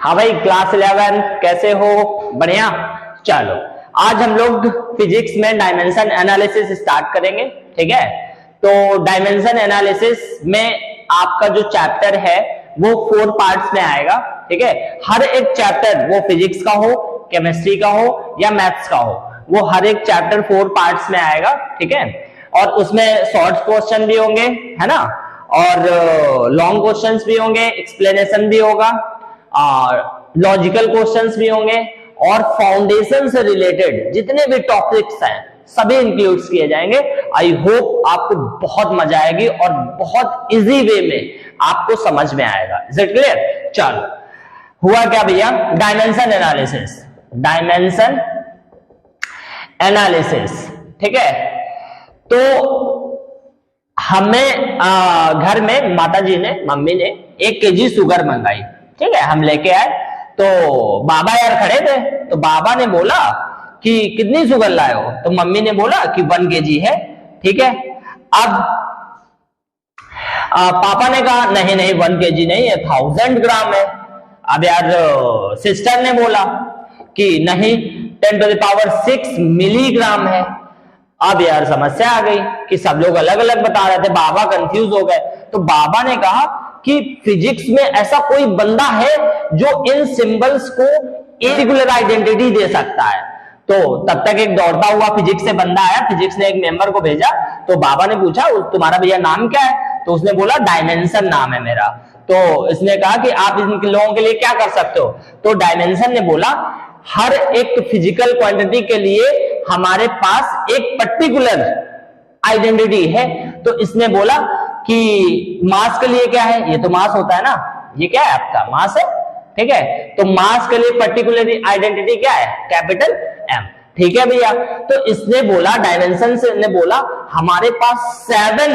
हाँ भाई, क्लास 11 कैसे हो? बढ़िया। चलो आज हम लोग फिजिक्स में डायमेंशन एनालिसिस स्टार्ट करेंगे। ठीक है, तो डायमेंशन एनालिसिस में आपका जो चैप्टर है वो 4 पार्ट्स में आएगा। ठीक है, हर एक चैप्टर, वो फिजिक्स का हो, केमिस्ट्री का हो या मैथ्स का हो, वो हर एक चैप्टर 4 पार्ट्स में आएगा। ठीक है, और उसमें शॉर्ट क्वेश्चन भी होंगे, है ना, और लॉन्ग क्वेश्चंस भी होंगे, एक्सप्लेनेशन भी होगा, और लॉजिकल क्वेश्चंस भी होंगे, और फाउंडेशन से रिलेटेड जितने भी टॉपिक्स हैं सभी इंक्लूड किए जाएंगे। आई होप आपको बहुत मजा आएगी और बहुत इजी वे में आपको समझ में आएगा। Is it clear? चलो, हुआ क्या भैया? Dimension analysis, dimension analysis. ठीक है, तो हमें घर में माताजी ने, मम्मी ने 1 kg शुगर मंगाई। ठीक है, हम लेके आए, तो बाबा यार खड़े थे, तो बाबा ने बोला कि कितनी शुगर लाए हो? तो मम्मी ने बोला कि 1 kg है। ठीक है, अब पापा ने कहा नहीं नहीं 1 kg नहीं है, 1000 ग्राम है। अब यार सिस्टर ने बोला कि नहीं 10⁻⁶ मिलीग्राम है। अब यार समस्या आ गई कि सब लोग अलग अलग बता रहे थे, बाबा कंफ्यूज हो गए। तो बाबा ने कहा कि फिजिक्स में ऐसा कोई बंदा है जो इन सिंबल्स को पर्टिकुलर आइडेंटिटी दे सकता है। तो तब तक एक दौड़ता हुआ फिजिक्स से बंदा आया, फिजिक्स ने एक मेंबर को भेजा। तो बाबा ने पूछा तुम्हारा भैया नाम क्या है? तो उसने बोला डायमेंशन नाम है मेरा। तो इसने कहा कि आप इन लोगों के लिए क्या कर सकते हो? तो डायमेंशन ने बोला हर एक फिजिकल क्वांटिटी के लिए हमारे पास एक पर्टिकुलर आइडेंटिटी है। तो इसने बोला कि मास के लिए क्या है? ये तो मास होता है ना, ये क्या है आपका? मास है। ठीक है, तो मास के लिए पर्टिकुलर आइडेंटिटी क्या है? Capital M। ठीक है भैया, तो इसने बोला, डायमेंशन से ने बोला हमारे पास 7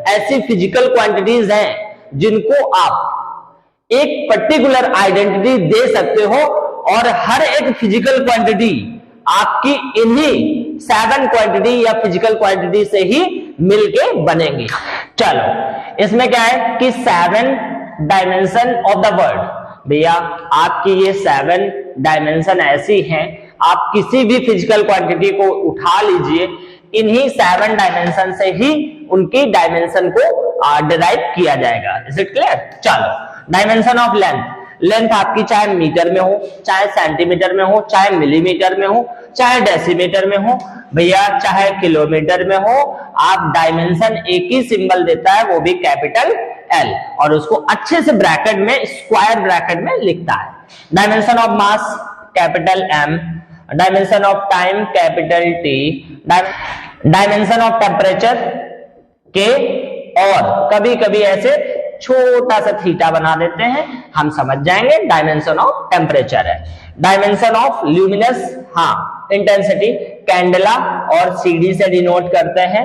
ऐसी फिजिकल क्वांटिटीज हैं जिनको आप एक पर्टिकुलर आइडेंटिटी दे सकते हो, और हर एक फिजिकल क्वांटिटी आपकी इन्हीं 7 क्वांटिटी या फिजिकल क्वांटिटी से ही मिलके बनेंगी। चलो, इसमें क्या है कि 7 डायमेंशन ऑफ द वर्ल्ड। भैया आपकी ये 7 डायमेंशन ऐसी हैं, आप किसी भी फिजिकल क्वांटिटी को उठा लीजिए, इन्हीं 7 डायमेंशन से ही उनकी डायमेंशन को डिराइव किया जाएगा। Is it clear? चलो, डायमेंशन ऑफ लेंथ। लेंथ आपकी चाहे मीटर में हो, चाहे सेंटीमीटर में हो, चाहे मिलीमीटर में हो, चाहे डेसीमीटर में हो, भैया चाहे किलोमीटर में हो, आप डायमेंशन एक ही सिंबल देता है, वो भी कैपिटल L, और उसको अच्छे से ब्रैकेट में, स्क्वायर ब्रैकेट में लिखता है। Dimension of mass capital M, dimension of time capital T, dimension of temperature K, और कभी कभी ऐसे छोटा सा थीटा बना देते हैं, हम समझ जाएंगे, डायमेंशन ऑफ टेम्परेचर है। डायमेंशन ऑफ ल्यूमिनस, हाँ, इंटेंसिटी कैंडेला और CD से डिनोट करते हैं।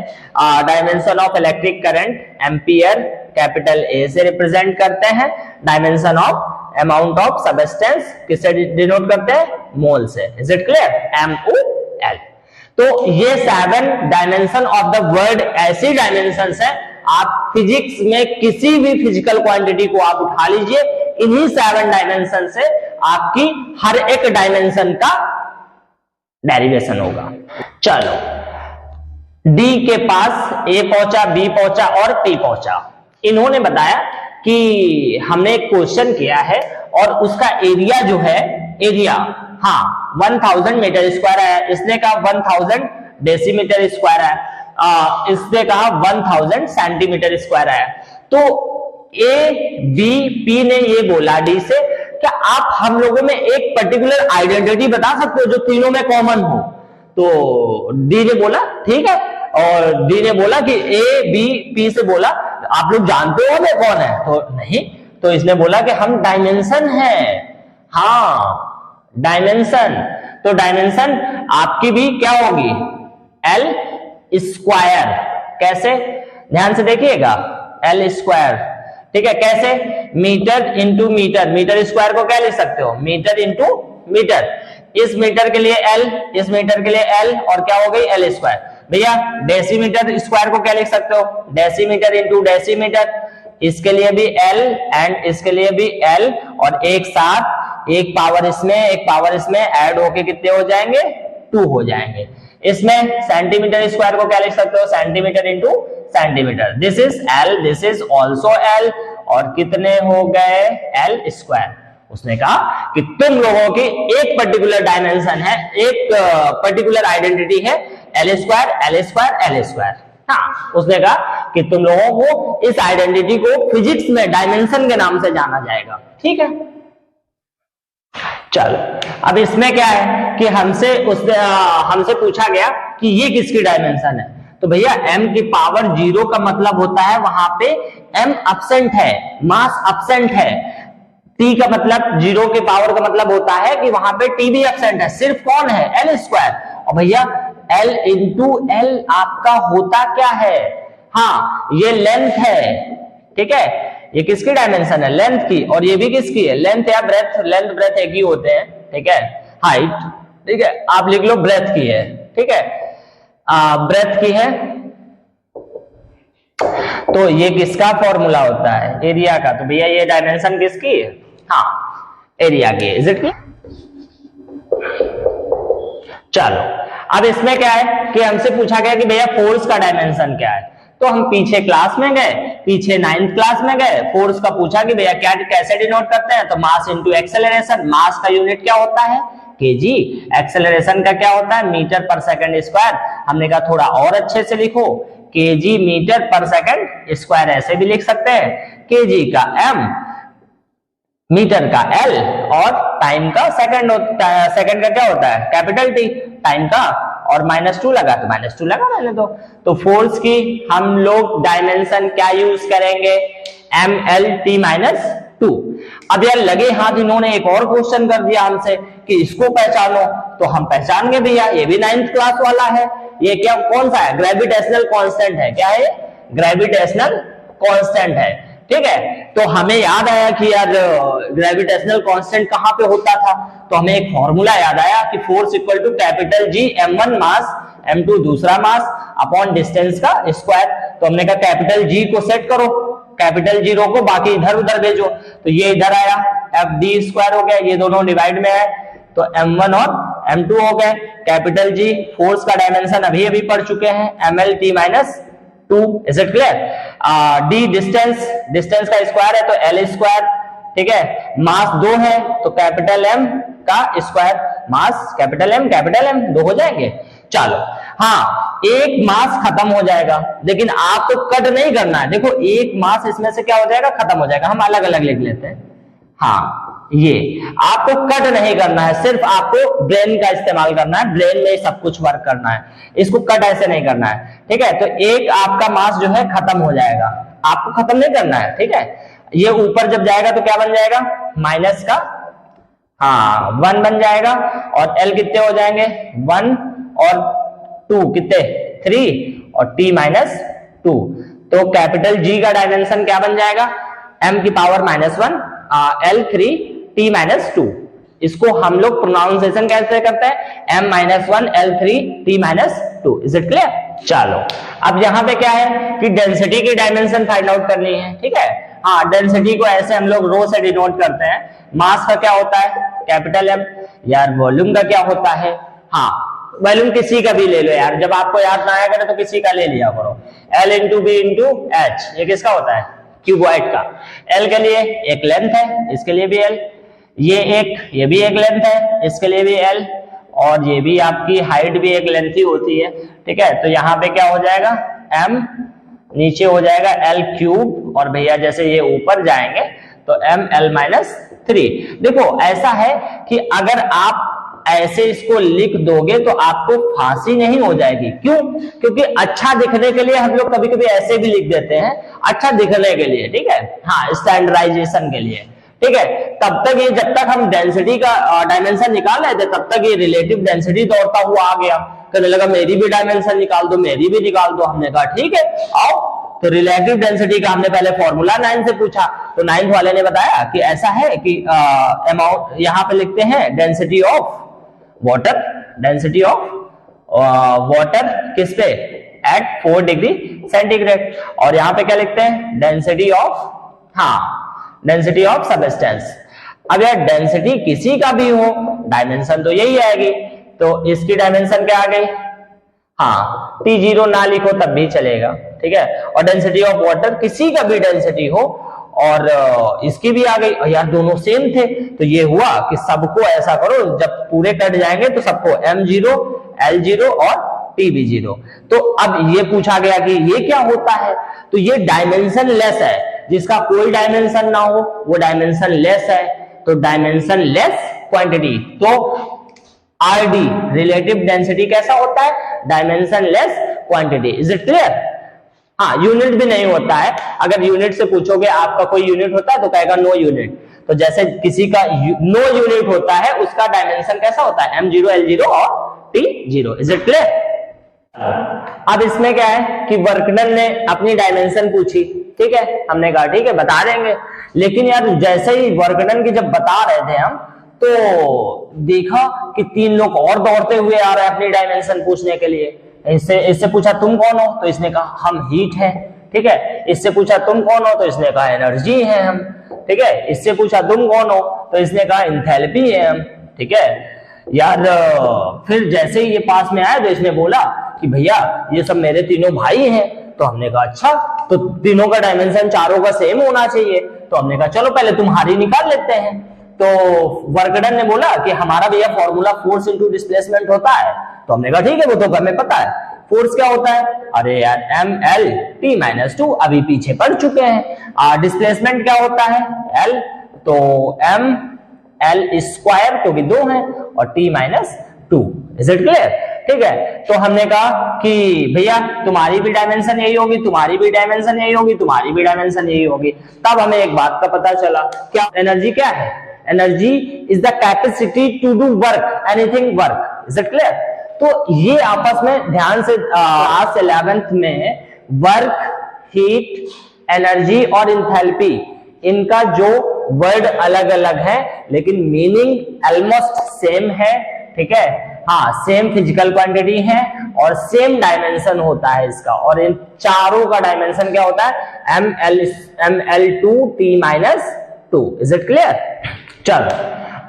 Dimension of electric current ampere capital A से रिप्रेजेंट करते हैं। Dimension of amount of substance किससे डिनोट करते हैं? मोल से। Is it clear? MOL। तो ये 7 डायमेंशन ऑफ द वर्ल्ड ऐसी डायमेंशंस है, आप फिजिक्स में किसी भी फिजिकल क्वांटिटी को आप उठा लीजिए, इन्हीं 7 डायमेंशन से आपकी हर एक डायमेंशन का डेरिवेशन होगा। चलो, D के पास A पहुंचा, B पहुंचा और P पहुंचा। इन्होंने बताया कि हमने एक क्वेश्चन किया है और उसका एरिया जो है, एरिया, हाँ, 1000 मीटर स्क्वायर है। इसने कहा 1000 डेसीमीटर स्क्वायर है, इसने कहा 1000 सेंटीमीटर स्क्वायर है। तो A, B, P ने ये बोला D से, क्या आप हम लोगों में एक पर्टिकुलर आइडेंटिटी बता सकते हो जो तीनों में कॉमन हो? तो D ने बोला ठीक है, और D ने बोला कि A, B, P से बोला आप लोग जानते हो मैं कौन है? तो नहीं। तो इसने बोला कि हम डायमेंशन है। हाँ, डायमेंशन। तो डायमेंशन आपकी भी क्या होगी? L square. कैसे? ध्यान से देखिएगा, L स्क्वायर। ठीक है, कैसे? Meter into meter. Meter square को क्या लिख सकते हो? Meter into meter. इस मीटर के लिए L, इस मीटर के लिए L, और क्या हो गई? L square. भैया डेसीमीटर स्क्वायर को क्या लिख सकते हो, डेसीमीटर इंटू डेसीमीटर, इसके लिए भी L एंड इसके लिए भी L, और एक साथ एक पावर इसमें ऐड होके कितने हो जाएंगे, 2 हो जाएंगे। इसमें सेंटीमीटर स्क्वायर को क्या लिख सकते हो, centimetre into centimetre, this is L, this is also L, और कितने हो गए, L स्क्वायर। उसने कहा कि तुम लोगों की एक पर्टिकुलर डायमेंशन है, एक पर्टिकुलर आइडेंटिटी है, L square L square L square. हाँ, उसने कहा कि तुम लोगों को इस आइडेंटिटी को फिजिक्स में डायमेंशन के नाम से जाना जाएगा, ठीक है। चलो अब इसमें क्या है कि हमसे पूछा गया कि ये किसकी डायमेंशन है, तो भैया m की पावर 0 का मतलब होता है वहां पे m अब्सेंट है, मास अब्सेंट है। t का मतलब 0 के पावर का मतलब होता है कि वहां पे t भी अब्सेंट है, सिर्फ कौन है, L स्क्वायर। और भैया L इंटू L आपका होता क्या है, हाँ ये लेंथ है, ठीक है, ये किसकी डायमेंशन है, लेंथ की, और ये भी किसकी है, लेंथ या ब्रेथ, लेंथ ब्रेथ एक ही होते हैं, ठीक है, हाइट, ठीक है, आप लिख लो ब्रेथ की है, ठीक है, ब्रेथ की है। तो ये किसका फॉर्मूला होता है, एरिया का, तो भैया ये डायमेंशन किसकी है, हाँ एरिया की है, इज इट क्लियर। चलो अब इसमें क्या है कि हमसे पूछा गया कि भैया फोर्स का डायमेंशन क्या है, तो हम पीछे क्लास में गए, पीछे 9th क्लास में गए, फोर्स का पूछा कि भैया क्या कैसे डिनोट करते हैं, तो मास इनटू एक्सेलरेशन, मास का यूनिट क्या होता है, केजी, एक्सेलरेशन का क्या होता है, मीटर पर सेकंड स्क्वायर। हमने कहा थोड़ा और अच्छे से लिखो, केजी मीटर पर सेकंड स्क्वायर, ऐसे भी लिख सकते हैं, केजी का m, मीटर का L, और टाइम का सेकंड का क्या होता है, कैपिटल T, टाइम का, और -2 लगा तो -2 लगा मैंने तो फोर्स की हम लोग डायमेंशन क्या यूज करेंगे, MLT-2। अब यार लगे हाथ इन्होंने एक और क्वेश्चन कर दिया हमसे कि इसको पहचानो, तो हम पहचान गए भैया, ये भी 9th क्लास वाला है, ये क्या कौन सा है, ग्रेविटेशनल कांस्टेंट है, क्या है, ग्रेविटेशनल कांस्टेंट है, ठीक है। तो हमें याद आया कि यार ग्रेविटेशनल कांस्टेंट कहां पे होता था, तो हमें एक फॉर्मूला याद आया कि force equal to capital G, m1 mass, m2 दूसरा मास, अपॉन डिस्टेंस का स्क्वायर। तो हमने कहा कैपिटल G को सेट करो, कैपिटल जी रो को बाकी इधर उधर भेजो, तो ये इधर आया, FD स्क्वायर हो गया, ये दोनों डिवाइड में है, तो m1 और m2 हो गए। कैपिटल G फोर्स का डायमेंशन अभी अभी पढ़ चुके हैं, MLT-2, is it clear. D distance का स्क्वायर है तो L स्क्वायर, ठीक है, मास 2 है तो कैपिटल M का स्क्वायर, मास कैपिटल M 2 हो जाएंगे। चलो हाँ, एक मास खत्म हो जाएगा, लेकिन आपको कट नहीं करना है, देखो एक मास इसमें से क्या हो जाएगा, खत्म हो जाएगा, हम अलग अलग लिख लेते हैं। हाँ, ये आपको कट नहीं करना है, सिर्फ आपको ब्रेन का इस्तेमाल करना है, ब्रेन में सब कुछ वर्क करना है, इसको कट ऐसे नहीं करना है, ठीक है। तो एक आपका मास जो है खत्म हो जाएगा, आपको खत्म नहीं करना है, ठीक है। ये ऊपर जब जाएगा तो क्या बन जाएगा, माइनस का 1 बन जाएगा, और L कितने हो जाएंगे, 1 और 2 कितने, 3 और T-2। तो कैपिटल G का डायमेंशन क्या बन जाएगा, M की पावर -1, L3 T-2। इसको हम लोग प्रोनाउंसिएशन कैसे करते हैं, M-1 L3 T-2, is it clear. चलो अब यहाँ पे क्या है कि डेंसिटी की डायमेंशन फाइंड आउट करनी है, ठीक है। हाँ, डेंसिटी को ऐसे हम लोग रो से डिनोट करते हैं। मास का क्या होता है, कैपिटल M। यार वॉल्यूम का क्या होता है, हाँ वॉल्यूम किसी का भी ले लो यार, जब आपको याद ना आया करे तो किसी का ले लिया करो, L into B into H, ये किसका होता है, क्यूबॉइड का। L के लिए एक लेंथ है, इसके लिए भी L, ये भी एक लेंथ है, इसके लिए भी L, और ये भी आपकी हाइट भी एक लेंथ ही होती है, ठीक है। तो यहाँ पे क्या हो जाएगा, M नीचे हो जाएगा L3, और भैया जैसे ये ऊपर जाएंगे तो ML-3। देखो ऐसा है कि अगर आप ऐसे इसको लिख दोगे तो आपको फांसी नहीं हो जाएगी, क्यों, क्योंकि अच्छा दिखने के लिए हम लोग कभी कभी ऐसे भी लिख देते हैं, अच्छा दिखने के लिए, ठीक है, हाँ स्टैंडर्डाइजेशन के लिए, ठीक है। तब तक ये, जब तक हम डेंसिटी का डायमेंशन निकाल रहे थे तब तक ये रिलेटिव डेंसिटी दौड़ता हुआ आ गया, कहने लगा मेरी भी डायमेंशन निकाल दो, मेरी भी निकाल दो। हमने कहा ठीक है आओ, तो रिलेटिव डेंसिटी का हमने पहले फॉर्मूला 9 से पूछा, तो 9th वाले ने बताया कि ऐसा है कि अमाउंट यहाँ पे लिखते हैं density of water, density of water किस पे, एट 4 डिग्री सेंटीग्रेड। और यहाँ पे क्या लिखते हैं, डेंसिटी ऑफ, हाँ डेंसिटी ऑफ सबस्टेंस। अब यार डेंसिटी किसी का भी हो, डायमेंशन तो यही आएगी, तो इसकी डायमेंशन क्या आ गई, हाँ T0 ना लिखो तब भी चलेगा, ठीक है। और डेंसिटी ऑफ वाटर किसी का भी डेंसिटी हो, और इसकी भी आ गई, यार दोनों सेम थे, तो ये हुआ कि सबको ऐसा करो, जब पूरे कट जाएंगे तो सबको M0, L0 और TB0। तो अब ये पूछा गया कि ये क्या होता है, तो ये डायमेंशन लेस है, जिसका कोई डायमेंशन ना हो वो डायमेंशन लेस है, तो डायमेंशन लेस क्वांटिटी। तो RD रिलेटिव डेंसिटी कैसा होता है, dimension less quantity. Is it clear? हाँ, यूनिट भी नहीं होता है, अगर यूनिट से पूछोगे आपका कोई यूनिट होता है तो कहेगा नो यूनिट, तो जैसे किसी का नो यूनिट होता है उसका डायमेंशन कैसा होता है, M0, L0 और T0। Is it clear? अब इसमें क्या है कि वर्कडन ने अपनी डायमेंशन पूछी, ठीक है, हमने कहा ठीक है बता देंगे, लेकिन यार जैसे ही वर्कडन की जब बता रहे थे हम, तो देखा कि 3 लोग और दौड़ते हुए आ रहे हैं अपनी डायमेंशन पूछने के लिए। इससे पूछा तुम कौन हो, तो इसने कहा हम हीट है, ठीक है। इससे पूछा तुम कौन हो, तो इसने कहा एनर्जी है हम, ठीक है। इससे पूछा तुम कौन हो, तो इसने कहा एंथैल्पी है हम, ठीक है। यार फिर जैसे ही ये पास में आया तो इसने बोला कि भैया ये सब मेरे तीनों भाई हैं, तो हमने कहा अच्छा, तो तीनों का डायमेंशन चारों का सेम होना चाहिए, तो हमने कहा चलो पहले तुम्हारी निकाल लेते हैं। तो वर्कडन ने बोला कि हमारा भैया फॉर्मूला फोर्स इनटू डिस्प्लेसमेंट होता है, तो हमने कहा ठीक है वो तो हमें पता है। फोर्स क्या होता है, अरे यार ML T-2, अभी पीछे पढ़ चुके हैं। डिस्प्लेसमेंट क्या होता है, L, तो ML स्क्वायर क्योंकि 2 है, और T-2। Is it clear? ठीक है, तो हमने कहा कि भैया तुम्हारी भी डायमेंशन यही होगी, तुम्हारी भी डायमेंशन यही होगी, तुम्हारी भी डायमेंशन यही होगी। तब हमें एक बात का पता चला, क्या एनर्जी क्या है, energy is the capacity to do work, anything work. Is it clear? तो ये आपस में ध्यान से क्लास 11th में वर्क, हीट, एनर्जी और इंथैल्पी, इनका जो वर्ड अलग अलग है लेकिन मीनिंग ऑलमोस्ट सेम है, ठीक है। हाँ, सेम फिजिकल क्वांटिटी है और सेम डायमेंशन होता है इसका, और इन चारों का डायमेंशन क्या होता है, ML2 T-2। Is it clear? चलो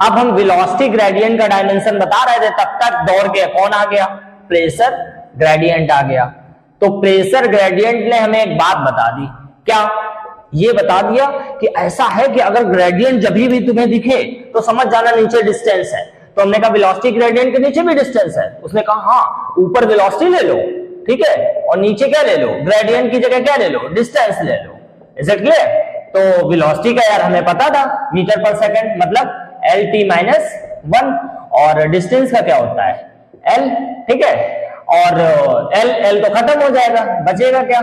अब हम वेलोसिटी ग्रेडियंट का डायमेंशन बता रहे थे, तब तक दौड़ के कौन आ गया, प्रेशर ग्रेडियंट आ गया। तो प्रेशर ग्रेडियंट ने हमें एक बात बता दी, क्या ये बता दिया कि ऐसा है कि अगर ग्रेडियंट जब भी तुम्हें दिखे तो समझ जाना नीचे डिस्टेंस है। तो हमने कहा वेलोसिटी ग्रेडियंट के नीचे भी डिस्टेंस है, उसने कहा हाँ ऊपर वेलोसिटी ले लो, ठीक है, और नीचे क्या ले लो, ग्रेडियंट की जगह क्या ले लो, डिस्टेंस ले लो। Is it clear? तो वेलोसिटी का यार हमें पता था मीटर पर सेकंड, मतलब LT-1, और डिस्टेंस का क्या होता है, L, ठीक है। और L तो खत्म हो जाएगा, बचेगा क्या,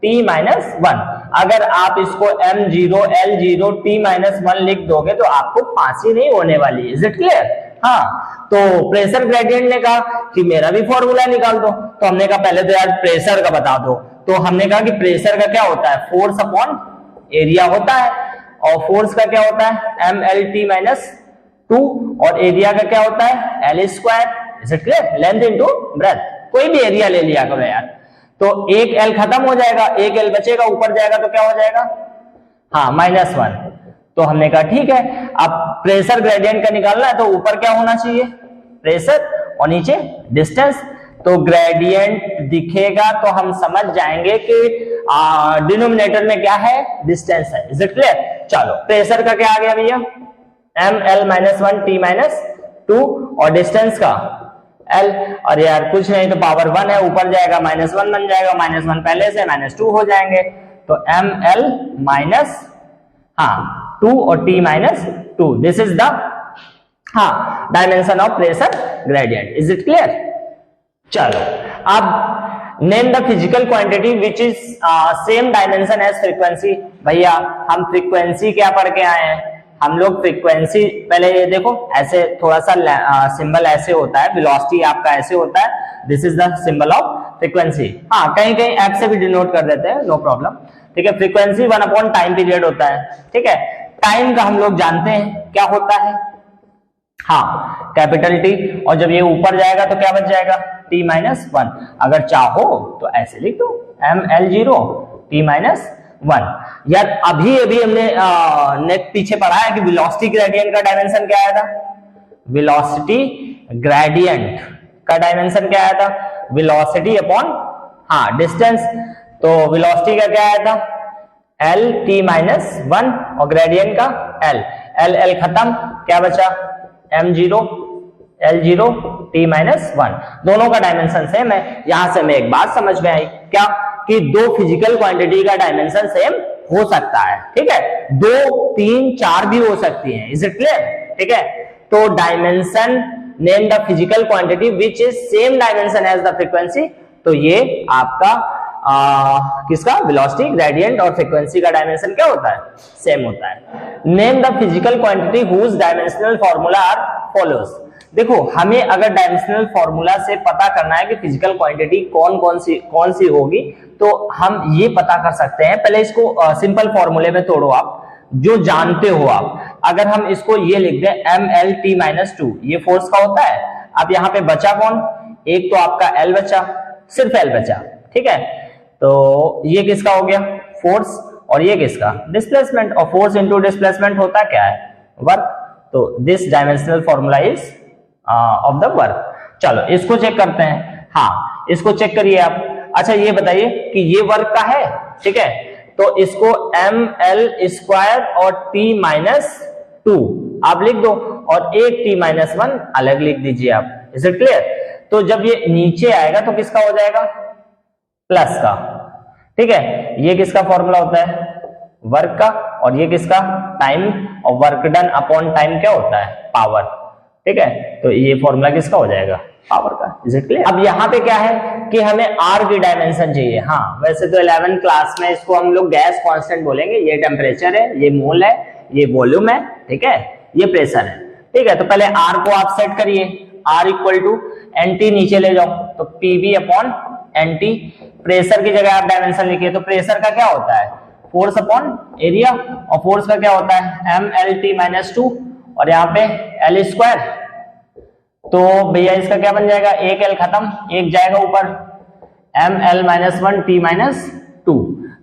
T-1। अगर आप इसको M0 L0 T-1 लिख दोगे तो आपको फांसी नहीं होने वाली। Is it clear? हाँ, तो प्रेशर ग्रेडियंट ने कहा कि मेरा भी फॉर्मूला निकाल दो, तो हमने कहा पहले तो यार प्रेशर का बता दो। तो हमने कहा कि प्रेशर का क्या होता है, फोर्स अपॉन एरिया होता है, और फोर्स का क्या होता है, ML-T-2, और एरिया का क्या होता है, L square. Is it clear? Length into breadth, कोई भी एरिया ले लिया करो यार। तो एक L खत्म हो जाएगा, एक L बचेगा, ऊपर जाएगा तो क्या हो जाएगा, हाँ -1। तो हमने कहा ठीक है, अब प्रेशर ग्रेडियंट का निकालना है तो ऊपर क्या होना चाहिए, प्रेशर, और नीचे डिस्टेंस। तो ग्रेडियंट दिखेगा तो हम समझ जाएंगे कि डिनोमिनेटर में क्या है, डिस्टेंस है। Is it clear? चलो प्रेशर का क्या आ गया भैया, ML-1 T-2, और डिस्टेंस का L, और यार कुछ नहीं तो पावर 1 है, ऊपर जाएगा -1 बन जाएगा, -1 पहले से -2 हो जाएंगे, तो ML -2 और T-2, this is the dimension of pressure gradient. Is it clear? चलो अब name the physical quantity which is same dimension as frequency. भैया हम फ्रीक्वेंसी क्या पढ़ के आए हैं, हम लोग फ्रीक्वेंसी, पहले ये देखो ऐसे थोड़ा सा सिंबल ऐसे होता है, वेलोसिटी आपका ऐसे होता है, this is the symbol of frequency. हाँ, कहीं कहीं ऐप से भी डिनोट कर देते हैं, नो प्रॉब्लम, ठीक है। फ्रीक्वेंसी 1 अपॉन टाइम पीरियड होता है, ठीक है। टाइम का हम लोग जानते हैं क्या होता है, हाँ कैपिटल T, और जब ये ऊपर जाएगा तो क्या बच जाएगा, t माइनस वन। अगर चाहो तो ऐसे लिख दो ml0 t माइनस वन। यार अभी अभी हमने नेक्स्ट पीछे पढ़ा है कि वेलोसिटी ग्रेडियंट का डायमेंशन क्या आया था, वेलोसिटी ग्रेडियंट का डायमेंशन क्या आया था, वेलोसिटी अपॉन डिस्टेंस। तो वेलोसिटी का क्या आया था एल टी माइनस वन और ग्रेडियंट का एल, एल एल खत्म, क्या बचा m0 l0 t minus one. दोनों का डायमेंशन सेम है। यहां से मैं एक बात समझ में आई क्या, कि दो फिजिकल क्वांटिटी का डायमेंशन सेम हो सकता है, ठीक है, 2 3 4 भी हो सकती हैं। Is it clear? ठीक है, तो dimension name the physical quantity which is same dimension as the frequency. तो ये आपका किसका, वेलोसिटी ग्रेडियंट और फ्रीक्वेंसी का डायमेंशन क्या होता है, सेम होता है। Name the physical quantity whose dimensional formula are follows. देखो हमें अगर डायमेंशनल फॉर्मूला से पता करना है कि फिजिकल क्वांटिटी कौन सी होगी, तो हम ये पता कर सकते हैं। पहले इसको सिंपल फॉर्मूले में तोड़ो आप, जो जानते हो आप। अगर हम इसको ये लिख दें ml t माइनस टू, ये फोर्स का होता है। अब यहाँ पे बचा कौन, एक तो आपका L बचा, सिर्फ L बचा, ठीक है। तो ये किसका हो गया, फोर्स, और ये किसका, डिस्प्लेसमेंट। और फोर्स इंटू डिस्प्लेसमेंट होता क्या है, वर्क। तो this dimensional formula is of the work. चलो इसको चेक करते हैं। हाँ इसको चेक करिए आप। अच्छा ये बताइए कि ये वर्क का है, ठीक है, तो इसको ml स्क्वायर और t माइनस टू आप लिख दो, और एक t माइनस वन अलग लिख दीजिए आप। Is it clear? तो जब ये नीचे आएगा तो किसका हो जाएगा, प्लस का, ठीक है। ये किसका फॉर्मूला होता है, वर्क का, और ये किसका, टाइम, और वर्क डन अपॉन टाइम क्या होता है, पावर, ठीक है। तो ये फॉर्मूला किसका हो जाएगा, पावर का। Is it clear? अब यहाँ पे क्या है कि हमें R की डायमेंशन चाहिए। हाँ वैसे तो 11th क्लास में इसको हम लोग गैस कांस्टेंट बोलेंगे। ये टेम्परेचर है, ये मोल है, ये वॉल्यूम है, ठीक है, ये प्रेशर है, ठीक है। तो पहले R को आप सेट करिए, R इक्वल टू NT नीचे ले जाओ, तो PV अपॉन NT। प्रेशर की जगह आप डायमेंशन लिखिए, तो प्रेशर का क्या होता है, फोर्स अपॉन एरिया, और फोर्स का क्या होता है mlt माइनस टू, और यहाँ पे L स्क्वायर। तो भैया इसका क्या बन जाएगा, एक L खत्म, एक जाएगा ऊपर, ml minus one t minus two.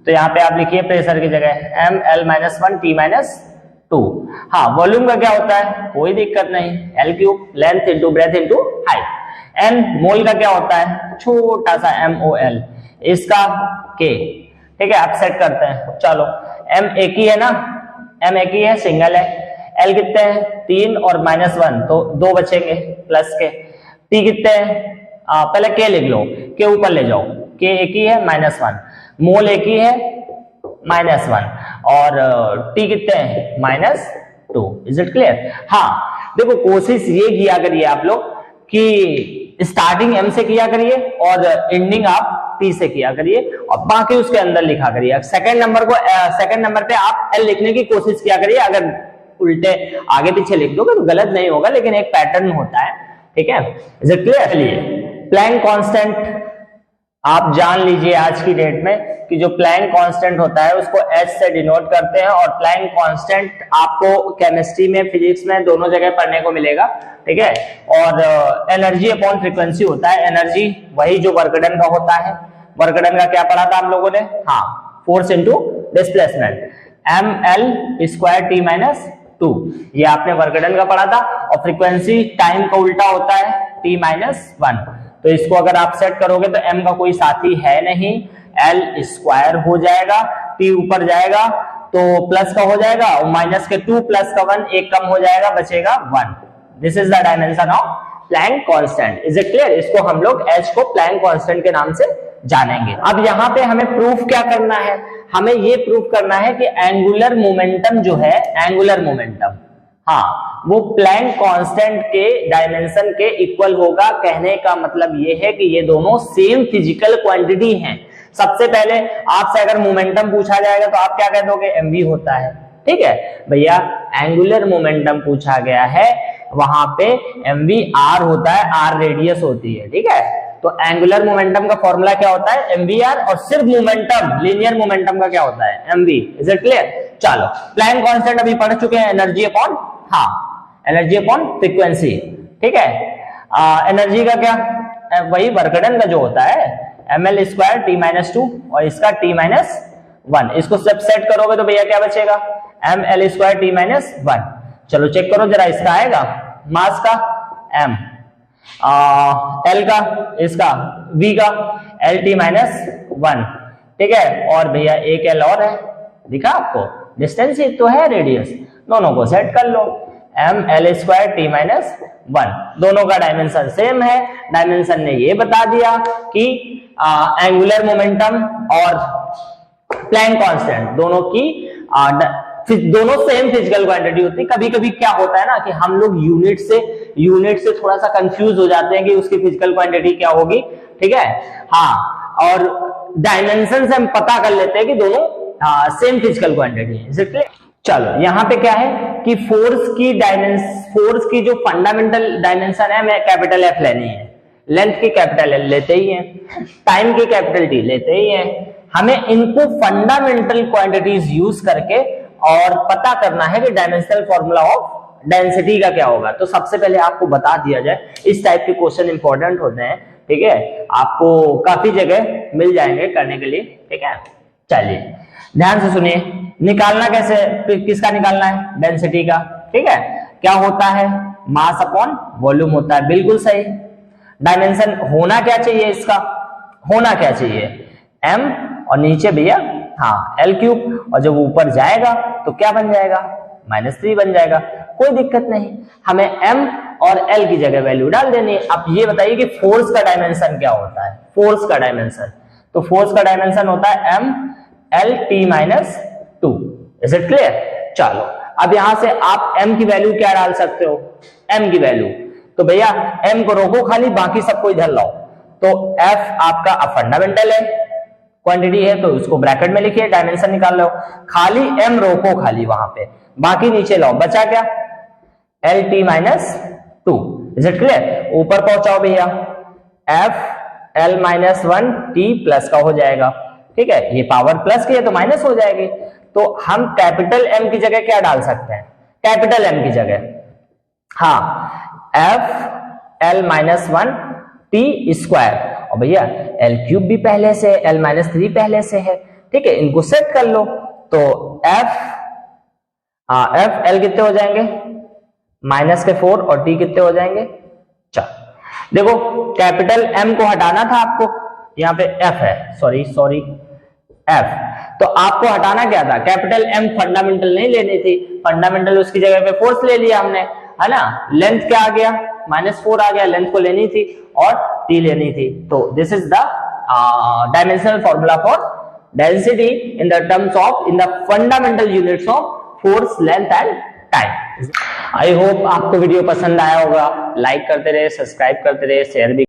तो यहाँ पे आप लिखिए प्रेशर की जगह ml minus one t minus two. हाँ वॉल्यूम का क्या होता है, कोई दिक्कत नहीं, L cube, length into breadth into height. n मोल का क्या होता है, छोटा सा MOL, इसका K, ठीक है। आप सेट करते हैं, चलो M एक ही है ना, M एक ही है, सिंगल है। L कितने हैं, 3 और माइनस वन, तो 2 बचेंगे प्लस के। T कितने हैं, पहले K लिख लो, K ऊपर ले जाओ, K एक ही है, माइनस वन, मोल एक ही है, माइनस वन, और T कितने हैं, minus two. Is it clear? हाँ देखो कोशिश ये किया करिए आप लोग कि स्टार्टिंग M से किया करिए और एंडिंग आप T से किया करिए, और बाकी उसके अंदर लिखा करिए। सेकंड नंबर पे आप L लिखने की कोशिश किया करिए। अगर उल्टे आगे पीछे लिख दोगे तो गलत नहीं होगा, लेकिन एक पैटर्न होता है, ठीक है। Is it clear? चलिए प्लैंक कांस्टेंट आप जान लीजिए आज की डेट में कि जो प्लैंक कांस्टेंट होता है उसको H से डिनोट करते हैं, और प्लैंक कांस्टेंट आपको केमिस्ट्री में, फिजिक्स में, दोनों जगह पढ़ने को मिलेगा, ठीक है। और एनर्जी अपॉन फ्रीक्वेंसी होता है। एनर्जी वही जो वर्क डन का होता है। वर्क डन का क्या पढ़ा था हम लोगों ने, हाँ force into displacement, ml square t minus two, ये आपने वर्क डन का पढ़ा था। और फ्रीक्वेंसी टाइम का उल्टा होता है, t माइनस वन। तो इसको अगर आप सेट करोगे तो m का कोई साथी है नहीं, L स्क्वायर हो जाएगा, t ऊपर जाएगा तो प्लस का हो जाएगा, और माइनस के 2 प्लस का 1, एक कम हो जाएगा, बचेगा 1। This is the dimension of Planck constant. Is it clear? इसको हम लोग H को प्लैंक कांस्टेंट के नाम से जानेंगे। अब यहाँ पे हमें प्रूफ क्या करना है, हमें ये प्रूफ करना है कि एंगुलर मोमेंटम जो है, एंगुलर मोमेंटम, हाँ वो प्लैंक कांस्टेंट के डायमेंशन के इक्वल होगा। कहने का मतलब ये है कि ये दोनों सेम फिजिकल क्वांटिटी हैं। सबसे पहले आपसे अगर मोमेंटम पूछा जाएगा तो आप क्या कह दोगे, mv होता है, ठीक है भैया। एंगुलर मोमेंटम पूछा गया है, वहां पे mv r होता है, r रेडियस होती है, ठीक है। तो एंगुलर मोमेंटम का फॉर्मूला क्या होता है, mvr, और सिर्फ मोमेंटम, लीनियर मोमेंटम का क्या होता है, mv। Is it clear? चलो प्लैंक कांस्टेंट अभी पढ़ चुके हैं, एनर्जी अपॉन, हाँ एनर्जी अपॉन फ्रीक्वेंसी, ठीक है। एनर्जी का क्या, वही वर्क डन का जो होता है ml स्क्वायर t माइनस 2 और इसका t माइनस 1, इसको सब सेट करोगे तो भैया क्या बचेगा ml स्क्वायर t माइनस 1। चलो चेक करो जरा, इसका आएगा मास का m, l का, इसका v का lt माइनस 1, ठीक है। और भैया एक l और है, दिखा आपको, डिस्टेंस ही तो है, रेडियस, दोनों को सेट कर लो m l square t minus 1, दोनों का डायमेंशन सेम है। डायमेंशन ने ये बता दिया कि एंगुलर मोमेंटम और प्लैंक कांस्टेंट दोनों की दोनों सेम फिजिकल क्वांटिटी होती है। कभी कभी क्या होता है ना कि हम लोग यूनिट से थोड़ा सा कंफ्यूज हो जाते हैं कि उसकी फिजिकल क्वांटिटी क्या होगी, ठीक है। हाँ, और डायमेंशन से हम पता कर लेते हैं कि दोनों सेम फिजिकल क्वांटिटी है। चलो यहाँ पे क्या है कि फोर्स की जो फंडामेंटल डायमेंशन है हमें कैपिटल F लेनी है, लेंथ की कैपिटल L लेते ही है, टाइम की कैपिटल T लेते ही है। हमें इनको फंडामेंटल क्वांटिटीज यूज करके और पता करना है कि डायमेंशनल फॉर्मूला ऑफ डेंसिटी का क्या होगा। तो सबसे पहले आपको बता दिया जाए, इस टाइप के क्वेश्चन इंपॉर्टेंट होते हैं, ठीक है, आपको काफी जगह मिल जाएंगे करने के लिए, ठीक है। चलिए ध्यान से सुनिए, निकालना कैसे, किसका निकालना है, डेंसिटी का, ठीक है। क्या होता है, मास अपॉन वॉल्यूम होता है, बिल्कुल सही। डायमेंशन होना क्या चाहिए, इसका होना क्या चाहिए, m और नीचे भैया हाँ l3, और जब ऊपर जाएगा तो क्या बन जाएगा, -3 बन जाएगा, कोई दिक्कत नहीं। हमें m और l की जगह वैल्यू डाल देनी है। अब ये बताइए कि फोर्स का डायमेंशन क्या होता है, फोर्स का डायमेंशन, तो फोर्स का डायमेंशन होता है m l t minus 2, is it clear. चलो अब यहां से आप m की वैल्यू क्या डाल सकते हो, m की वैल्यू, तो भैया m को रोको खाली, बाकी सबको इधर लाओ। तो f आपका फंडामेंटल है, क्वांटिटी है, तो उसको ब्रैकेट में लिखिए, डायमेंशन निकाल लो, खाली m रोको खाली वहां पे, बाकी नीचे लाओ, बचा क्या l t minus 2, is it clear. ऊपर पहुंचाओ भैया, f l minus 1 t plus का हो जाएगा, ठीक है, ये पावर प्लस की है तो माइनस हो जाएगी। तो हम कैपिटल M की जगह क्या डाल सकते हैं, कैपिटल M की जगह हाँ f l minus 1 t square, और भैया l3 भी पहले से, l माइनस 3 पहले से है, ठीक है, इनको सेट कर लो। तो f l कितने हो जाएंगे, माइनस के 4 और t कितने हो जाएंगे, 4। देखो कैपिटल M को हटाना था आपको, यहाँ पे f है, सॉरी f, तो आपको हटाना क्या था, कैपिटल M फंडामेंटल नहीं लेनी थी, फंडामेंटल उसकी जगह पे फोर्स ले लिया हमने, है ना। लेंथ क्या आ गया, -4 आ गया, लेंथ को लेनी थी और t लेनी थी। तो this is the dimensional formula for density in the terms of, in the fundamental units of force, length and time. I hope आपको वीडियो पसंद आया होगा, लाइक करते रहे, सब्सक्राइब करते रहे, शेयर भी